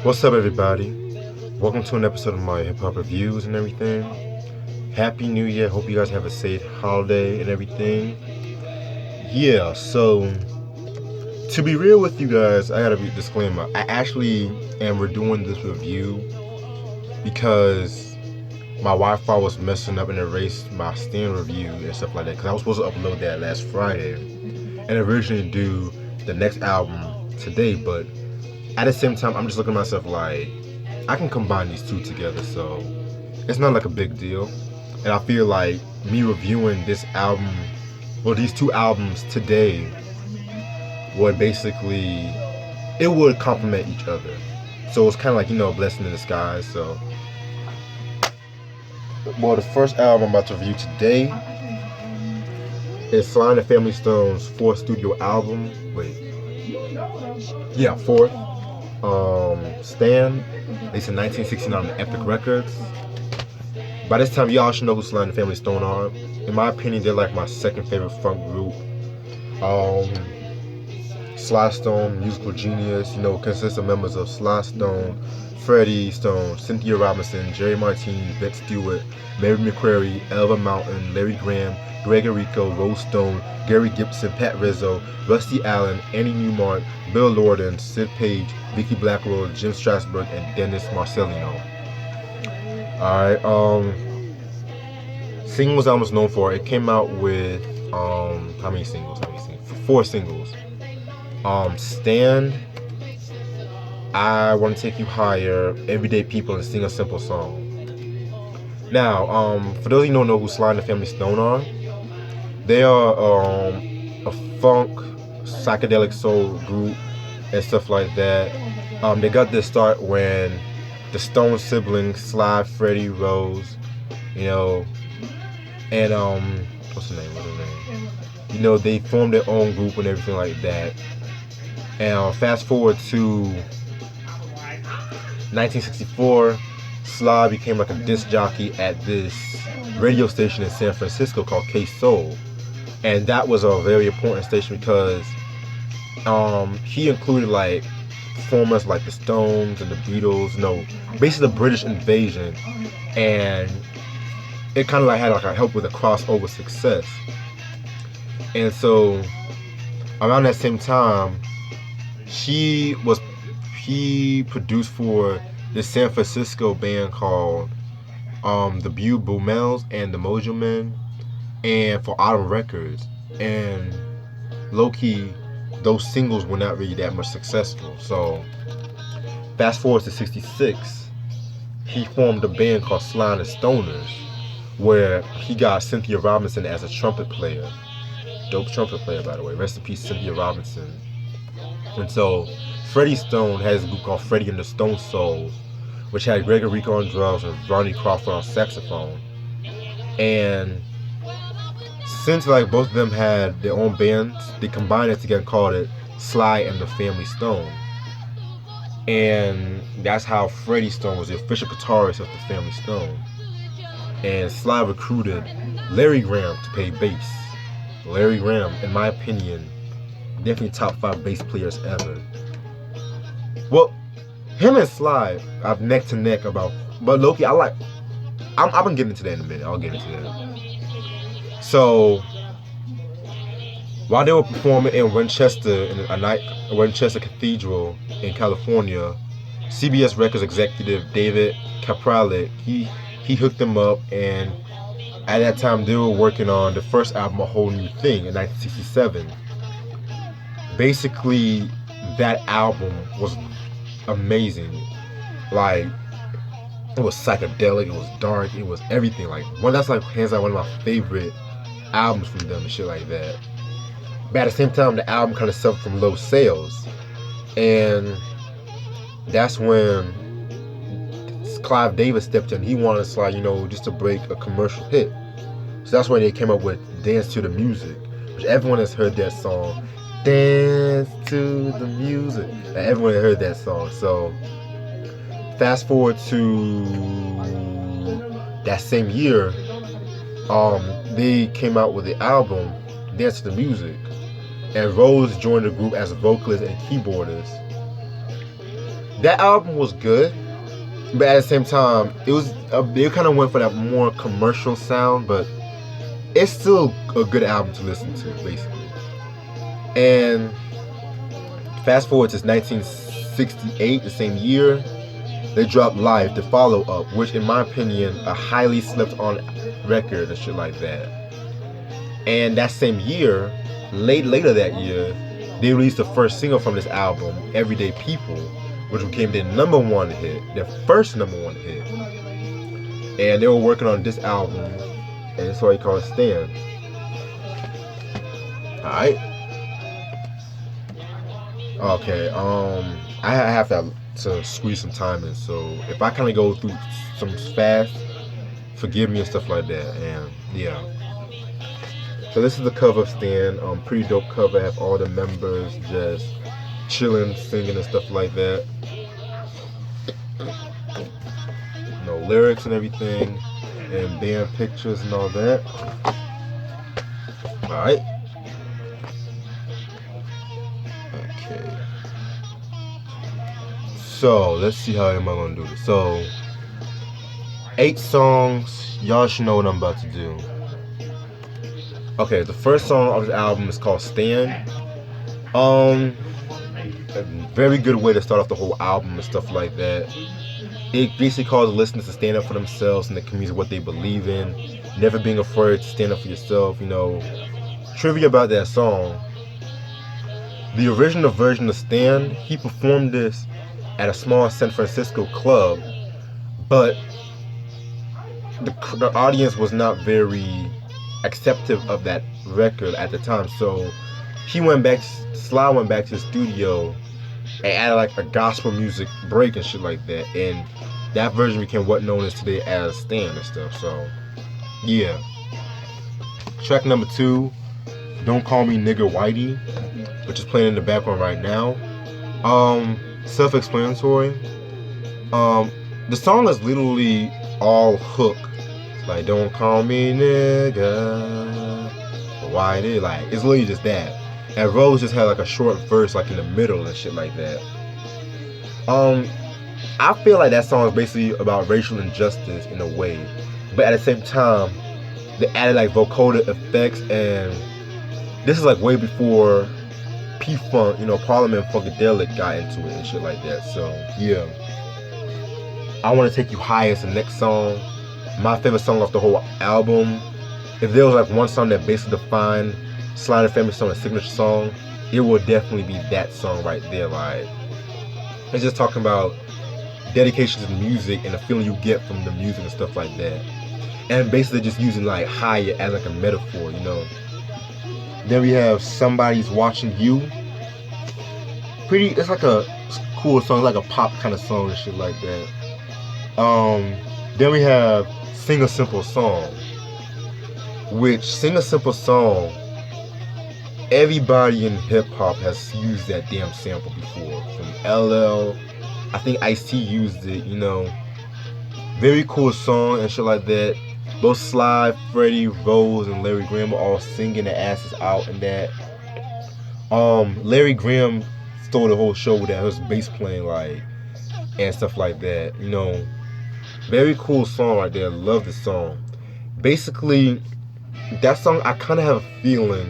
What's up, everybody? Welcome to an episode of my hip hop reviews and everything. Happy New Year. Hope you guys have a safe holiday and everything. Yeah, so to be real with you guys, I gotta be disclaimer. I actually am redoing this review because my Wi-Fi was messing up and erased my stand review and stuff like that. Because I was supposed to upload that last Friday and originally do the next album today, but at the same time, I'm just looking at myself like I can combine these two together, so it's not like a big deal. And I feel like me reviewing this album, or these two albums today, would basically, it would complement each other. So it's kind of like, a blessing in disguise. So, well, the first album I'm about to review today is Sly and the Family Stone's fourth studio album. Fourth. Stan, released in 1969 on Epic Records. By this time, y'all should know who Sly and the Family Stone are. In my opinion, they're like my second favorite funk group. Sly Stone, musical genius, consists of members of Sly Stone, Freddie Stone, Cynthia Robinson, Jerry Martinez, Bette Stewart, Mary McCreary, Elva Mountain, Larry Graham, Greg Errico, Rose Stone, Gary Gibson, Pat Rizzo, Rusty Allen, Annie Newmark, Bill Lorden, Sid Page, Vicki Blackwell, Jim Strasberg, and Dennis Marcelino. Alright, singles I was known for. It came out with how many singles? 4 singles. Stand, I Want to Take You Higher, Everyday People, and Sing a Simple Song. Now, for those of you who don't know who Sly and the Family Stone are, they are a funk, psychedelic soul group and stuff like that. They got their start when the Stone siblings, Sly, Freddie, Rose, and what's her name? They formed their own group and everything like that. And fast forward to 1964, Sly became like a disc jockey at this radio station in San Francisco called K-Soul. And that was a very important station because he included like performers like the Stones and the Beatles, basically the British invasion, and it kind of like had like a help with a crossover success. And so around that same time, he produced for this San Francisco band called the Boomels and the Mojo Men, and for Autumn Records. And low-key, those singles were not really that much successful. So fast forward to 66, he formed a band called Sly and the Stoners, where he got Cynthia Robinson as a trumpet player. Dope trumpet player, by the way. Rest in peace, Cynthia Robinson. And so Freddie Stone has a group called Freddie and the Stone Souls, which had Greg Errico on drums and Ronnie Crawford on saxophone. And since like both of them had their own bands, they combined it together and called it Sly and the Family Stone. And that's how Freddie Stone was the official guitarist of the Family Stone. And Sly recruited Larry Graham to play bass. Larry Graham, in my opinion, definitely top 5 bass players ever. Well, him and Sly are neck to neck but Loki, I'm gonna get into that in a minute. I'll get into that. So, while they were performing in Winchester, Winchester Cathedral in California, CBS Records executive David Kapralik, he hooked them up, and at that time they were working on the first album, A Whole New Thing, in 1967. Basically, that album was amazing. Like, it was psychedelic, it was dark, it was everything. That's like hands down one of my favorite albums from them and shit like that. But at the same time, the album kind of suffered from low sales, and that's when Clive Davis stepped in. He wanted Sly, just to break a commercial hit. So that's when they came up with Dance to the Music, which everyone has heard that song. Dance to the music. Everyone heard that song. So fast forward to that same year, they came out with the album Dance to the Music, and Rose joined the group as a vocalist and keyboardist. That album was good, but at the same time, it was they kind of went for that more commercial sound, but it's still a good album to listen to, basically. And fast forward to 1968, the same year, they dropped Live, the follow-up, which in my opinion, a highly slept on record and shit like that. And that same year, later that year, they released the first single from this album, Everyday People, which became their #1 hit, their first #1 hit. And they were working on this album, and that's why they call it Stand. Alright. Okay, I have to squeeze some time in, so if I kind of go through some fast, forgive me and stuff like that. And yeah, so this is the cover of Stan. Pretty dope cover. Have all the members just chilling, singing and stuff like that. No lyrics and everything, and band pictures and all that. All right. Okay. So let's see how am I gonna do this. So 8 songs. Y'all should know what I'm about to do. Okay, the first song of this album is called Stand. A very good way to start off the whole album and stuff like that. It basically calls the listeners to stand up for themselves and the community, what they believe in. Never being afraid to stand up for yourself, you know. Trivia about that song. The original version of Stand, he performed this at a small San Francisco club, but the audience was not very acceptive of that record at the time. So Sly went back to the studio and added like a gospel music break and shit like that, and that version became what known as today as Stand and stuff. So yeah. Track number 2, Don't Call Me Nigger Whitey, which is playing in the background right now. Self-explanatory. The song is literally all hook. Like, don't call me nigga whitey. Like, it's literally just that. And Rose just had like a short verse like in the middle and shit like that. I feel like that song is basically about racial injustice in a way, but at the same time, they added like vocoder effects, and this is like way before P-Funk, you know, Parliament Funkadelic got into it and shit like that. So yeah, I Want to Take You Higher is the next song. My favorite song off the whole album. If there was like one song that basically defined Sly and the Family Stone, a signature song, it would definitely be that song right there. Like, it's just talking about dedication to the music and the feeling you get from the music and stuff like that, and basically just using like higher as like a metaphor, you know. Then we have Somebody's Watching You. It's like a cool song, like a pop kind of song and shit like that. Then we have Sing a Simple Song, which Sing a Simple Song, everybody in hip hop has used that damn sample before. From LL, I think Ice-T used it, you know. Very cool song and shit like that. Both Sly, Freddie, Rose, and Larry Graham were all singing their asses out in that. Larry Graham stole the whole show with that, his bass playing, like, and stuff like that, you know. Very cool song right there. Love this song. Basically, that song, I kind of have a feeling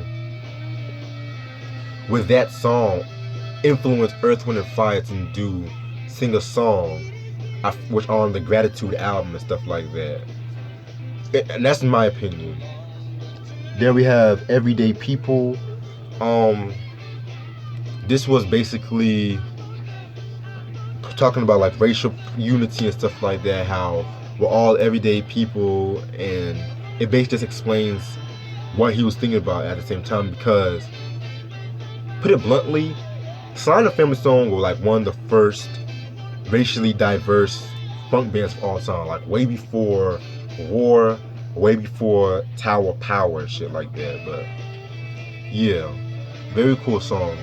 with that song influenced Earth, Wind, and Fire to sing a song, which on the Gratitude album and stuff like that. And that's my opinion. Then we have Everyday People. This was basically talking about like racial unity and stuff like that, how we're all everyday people, and it basically just explains what he was thinking about at the same time, because, put it bluntly, Sly and the Family Stone were like one of the first racially diverse funk bands of all time, like way before War, way before Tower of Power and shit like that. But yeah, very cool song.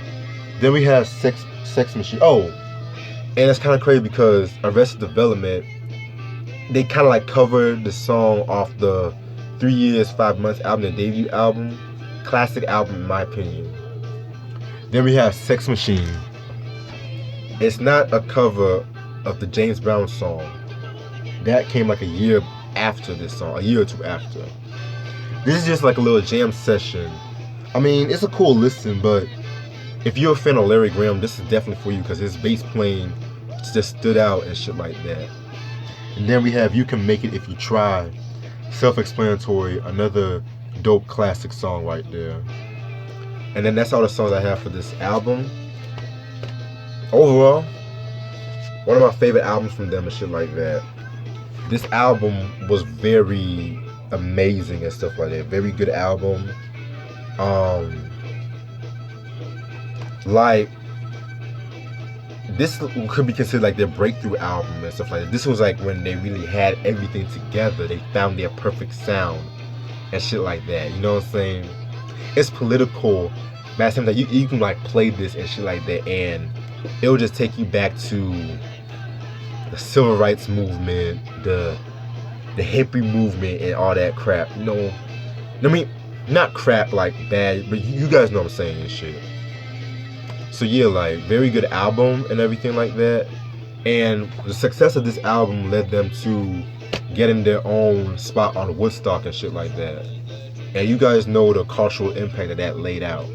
Then we have Sex Machine. Oh, and it's kind of crazy because Arrested Development, they kind of like covered the song off the 3 Years, 5 Months album, the debut album. Classic album in my opinion. Then we have Sex Machine. It's not a cover of the James Brown song. That came like a year after this song, a year or two after. This is just like a little jam session. I mean, it's a cool listen, but if you're a fan of Larry Graham, this is definitely for you because his bass playing just stood out and shit like that. And then we have You Can Make It If You Try. Self-explanatory, another dope classic song right there. And then that's all the songs I have for this album. Overall, one of my favorite albums from them and shit like that. This album was very amazing and stuff like that. Very good album. Like, this could be considered like their breakthrough album and stuff like that. This was like when they really had everything together. They found their perfect sound and shit like that. You know what I'm saying? It's political, but at the same time, you can like play this and shit like that, and it'll just take you back to the civil rights movement, the hippie movement, and all that crap. You know, I mean, not crap like bad, but you guys know what I'm saying and shit. So yeah, like, very good album and everything like that. And the success of this album led them to getting their own spot on Woodstock and shit like that. And you guys know the cultural impact that laid out.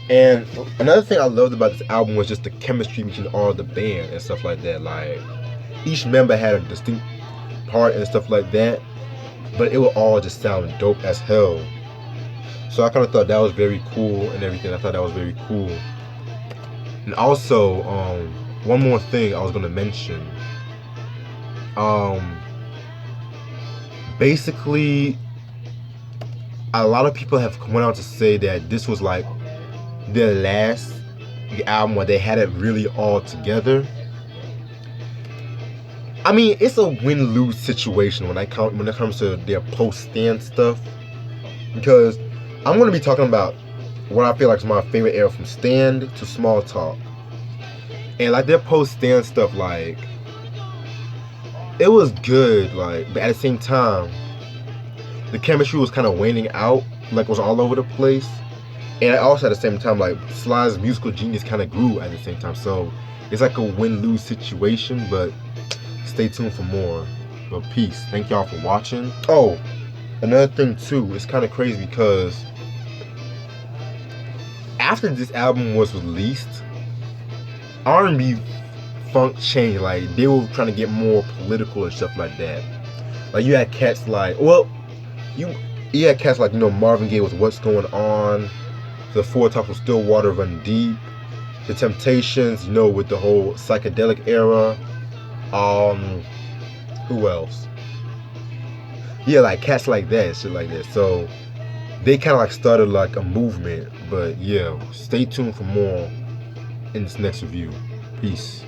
And another thing I loved about this album was just the chemistry between all the band and stuff like that. Like, each member had a distinct part and stuff like that, but it would all just sound dope as hell. So I kind of thought that was very cool and everything. I thought that was very cool. And also, one more thing I was going to mention. Basically, a lot of people have went out to say that this was like their last album where they had it really all together. I mean, it's a win-lose situation when it comes to their post-stand stuff, because I'm going to be talking about what I feel like is my favorite era from Stand to Small Talk. And like their post-stand stuff, like, it was good, like, but at the same time, the chemistry was kind of waning out, like, it was all over the place. And also at the same time, like, Sly's musical genius kind of grew at the same time. So it's like a win-lose situation, but stay tuned for more. But peace. Thank y'all for watching. Oh, another thing too, it's kind of crazy because after this album was released, R&B funk changed. Like, they were trying to get more political and stuff like that. Like, you had cats like, well, you had cats like, you know, Marvin Gaye with What's Going On, the Four Tops with Stillwater Run Deep, the Temptations, you know, with the whole psychedelic era. Who else? Yeah, like cats like that, shit like that. So they kind of like started like a movement. But yeah, stay tuned for more in this next review. Peace.